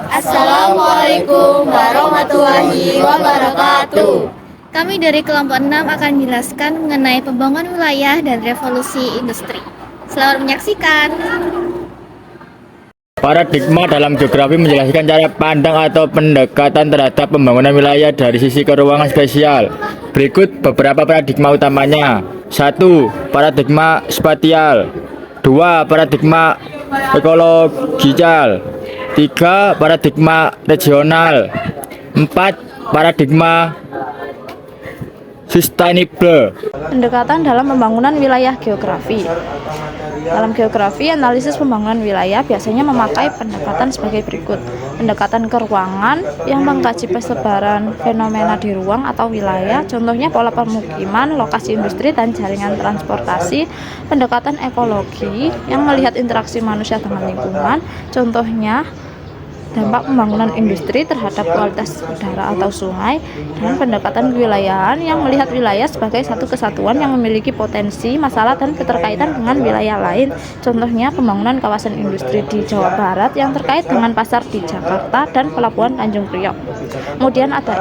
Assalamualaikum warahmatullahi wabarakatuh. Kami dari kelompok 6 akan menjelaskan mengenai pembangunan wilayah dan revolusi industri. Selamat menyaksikan. Paradigma dalam geografi menjelaskan cara pandang atau pendekatan terhadap pembangunan wilayah dari sisi keuangan spesial. Berikut beberapa paradigma utamanya. 1. Paradigma spatial. 2. Paradigma ekologikal. 3. Paradigma regional. 4. Paradigma sustainable. Pendekatan dalam pembangunan wilayah geografi. Dalam geografi, analisis pembangunan wilayah biasanya memakai pendekatan sebagai berikut. Pendekatan keruangan yang mengkaji persebaran fenomena di ruang atau wilayah, contohnya pola permukiman, lokasi industri, dan jaringan transportasi. Pendekatan ekologi yang melihat interaksi manusia dengan lingkungan, contohnya dampak pembangunan industri terhadap kualitas udara atau sungai, dan pendekatan kewilayahan yang melihat wilayah sebagai satu kesatuan yang memiliki potensi, masalah, dan keterkaitan dengan wilayah lain, contohnya pembangunan kawasan industri di Jawa Barat yang terkait dengan pasar di Jakarta dan pelabuhan Tanjung Priok. Kemudian ada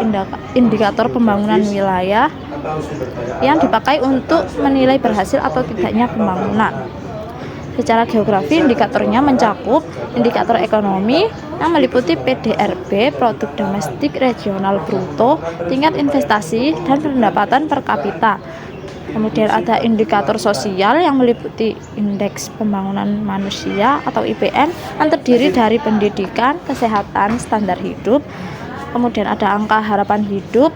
indikator pembangunan wilayah yang dipakai untuk menilai berhasil atau tidaknya pembangunan. Secara geografi, indikatornya mencakup indikator ekonomi yang meliputi PDRB, produk domestik regional bruto, tingkat investasi, dan pendapatan per kapita. Kemudian ada indikator sosial yang meliputi indeks pembangunan manusia atau IPM yang terdiri dari pendidikan, kesehatan, standar hidup. Kemudian ada angka harapan hidup,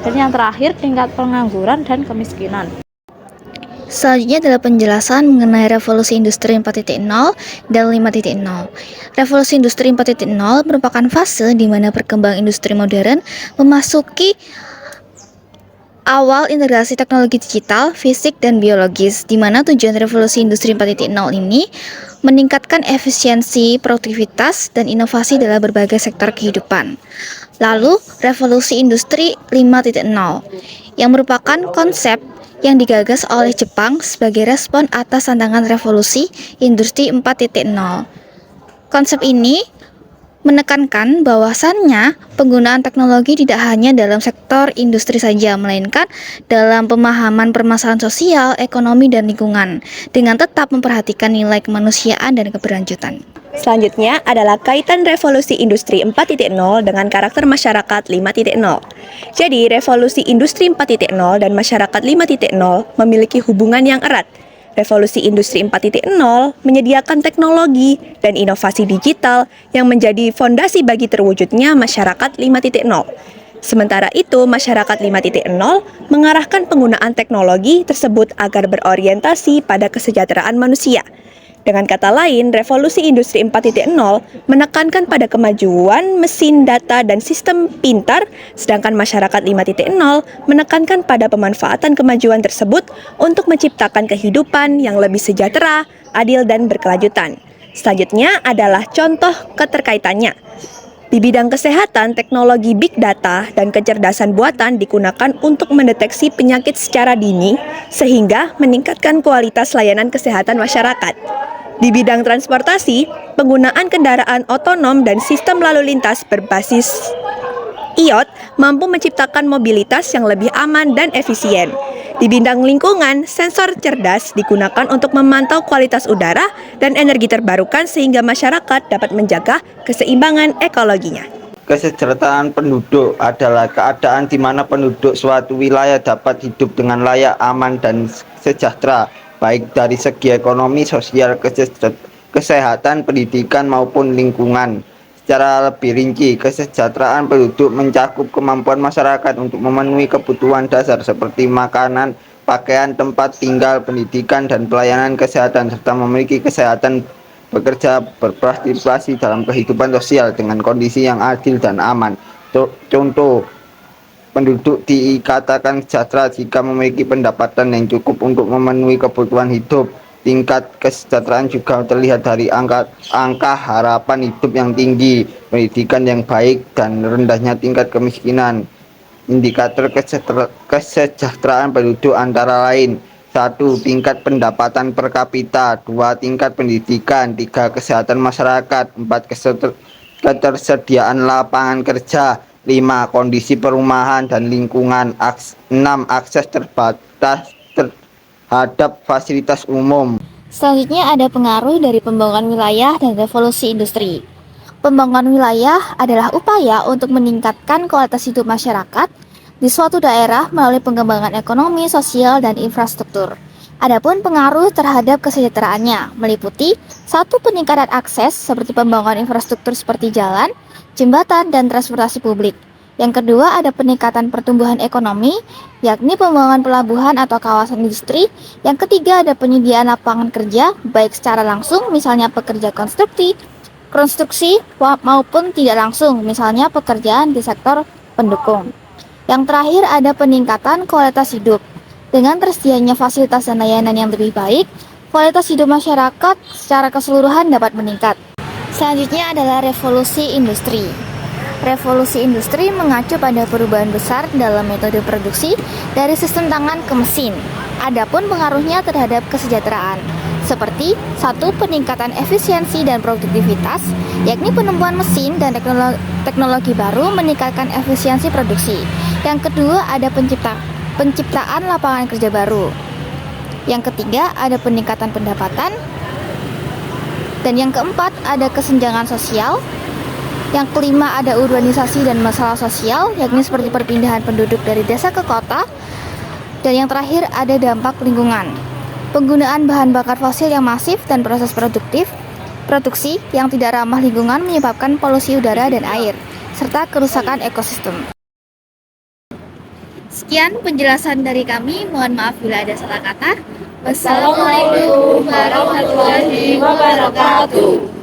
dan yang terakhir tingkat pengangguran dan kemiskinan. Selanjutnya adalah penjelasan mengenai revolusi industri 4.0 dan 5.0. Revolusi industri 4.0 merupakan fase di mana perkembangan industri modern memasuki awal integrasi teknologi digital, fisik, dan biologis, di mana tujuan revolusi industri 4.0 ini meningkatkan efisiensi, produktivitas, dan inovasi dalam berbagai sektor kehidupan. Lalu, revolusi industri 5.0 yang merupakan konsep yang digagas oleh Jepang sebagai respon atas tantangan revolusi industri 4.0. Konsep ini menekankan bahwasannya penggunaan teknologi tidak hanya dalam sektor industri saja, melainkan dalam pemahaman permasalahan sosial, ekonomi, dan lingkungan, dengan tetap memperhatikan nilai kemanusiaan dan keberlanjutan. Selanjutnya adalah kaitan revolusi industri 4.0 dengan karakter masyarakat 5.0. Jadi, revolusi industri 4.0 dan masyarakat 5.0 memiliki hubungan yang erat. Revolusi industri 4.0 menyediakan teknologi dan inovasi digital yang menjadi fondasi bagi terwujudnya masyarakat 5.0. Sementara itu, masyarakat 5.0 mengarahkan penggunaan teknologi tersebut agar berorientasi pada kesejahteraan manusia. Dengan kata lain, revolusi industri 4.0 menekankan pada kemajuan mesin data dan sistem pintar, sedangkan masyarakat 5.0 menekankan pada pemanfaatan kemajuan tersebut untuk menciptakan kehidupan yang lebih sejahtera, adil, dan berkelanjutan. Selanjutnya adalah contoh keterkaitannya. Di bidang kesehatan, teknologi big data dan kecerdasan buatan digunakan untuk mendeteksi penyakit secara dini sehingga meningkatkan kualitas layanan kesehatan masyarakat. Di bidang transportasi, penggunaan kendaraan otonom dan sistem lalu lintas berbasis IoT mampu menciptakan mobilitas yang lebih aman dan efisien. Di bidang lingkungan, sensor cerdas digunakan untuk memantau kualitas udara dan energi terbarukan sehingga masyarakat dapat menjaga keseimbangan ekologinya. Kesejahteraan penduduk adalah keadaan di mana penduduk suatu wilayah dapat hidup dengan layak, aman, dan sejahtera, baik dari segi ekonomi, sosial, kesehatan, pendidikan, maupun lingkungan. Secara lebih rinci, kesejahteraan penduduk mencakup kemampuan masyarakat untuk memenuhi kebutuhan dasar seperti makanan, pakaian, tempat tinggal, pendidikan, dan pelayanan kesehatan, serta memiliki kesehatan bekerja berpartisipasi dalam kehidupan sosial dengan kondisi yang adil dan aman. Contoh, penduduk dikatakan sejahtera jika memiliki pendapatan yang cukup untuk memenuhi kebutuhan hidup. Tingkat kesejahteraan juga terlihat dari angka harapan hidup yang tinggi, pendidikan yang baik, dan rendahnya tingkat kemiskinan. Indikator kesejahteraan penduduk antara lain: 1. Tingkat pendapatan per kapita. 2. Tingkat pendidikan. 3. Kesehatan masyarakat. 4. ketersediaan lapangan kerja. 5. Kondisi perumahan dan lingkungan. 6. Akses terbatas terhadap fasilitas umum. Selanjutnya ada pengaruh dari pembangunan wilayah dan revolusi industri. Pembangunan wilayah adalah upaya untuk meningkatkan kualitas hidup masyarakat di suatu daerah melalui pengembangan ekonomi, sosial, dan infrastruktur. Adapun pengaruh terhadap kesejahteraannya meliputi 1. Peningkatan akses seperti pembangunan infrastruktur seperti jalan, jembatan, dan transportasi publik. Yang kedua ada peningkatan pertumbuhan ekonomi, yakni pembangunan pelabuhan atau kawasan industri. Yang ketiga ada penyediaan lapangan kerja, baik secara langsung, misalnya pekerja konstruksi maupun tidak langsung, misalnya pekerjaan di sektor pendukung. Yang terakhir ada peningkatan kualitas hidup. Dengan tersedianya fasilitas dan layanan yang lebih baik, kualitas hidup masyarakat secara keseluruhan dapat meningkat. Selanjutnya adalah revolusi industri. Revolusi industri mengacu pada perubahan besar dalam metode produksi dari sistem tangan ke mesin. Adapun pengaruhnya terhadap kesejahteraan, seperti 1. Peningkatan efisiensi dan produktivitas, yakni penemuan mesin dan teknologi baru meningkatkan efisiensi produksi. Yang kedua ada penciptaan lapangan kerja baru. Yang ketiga ada peningkatan pendapatan. Dan yang keempat ada kesenjangan sosial. Yang kelima ada urbanisasi dan masalah sosial, yakni seperti perpindahan penduduk dari desa ke kota. Dan yang terakhir ada dampak lingkungan. Penggunaan bahan bakar fosil yang masif dan proses produksi yang tidak ramah lingkungan menyebabkan polusi udara dan air, serta kerusakan ekosistem. Sekian penjelasan dari kami, mohon maaf bila ada salah kata. Wassalamualaikum warahmatullahi wabarakatuh.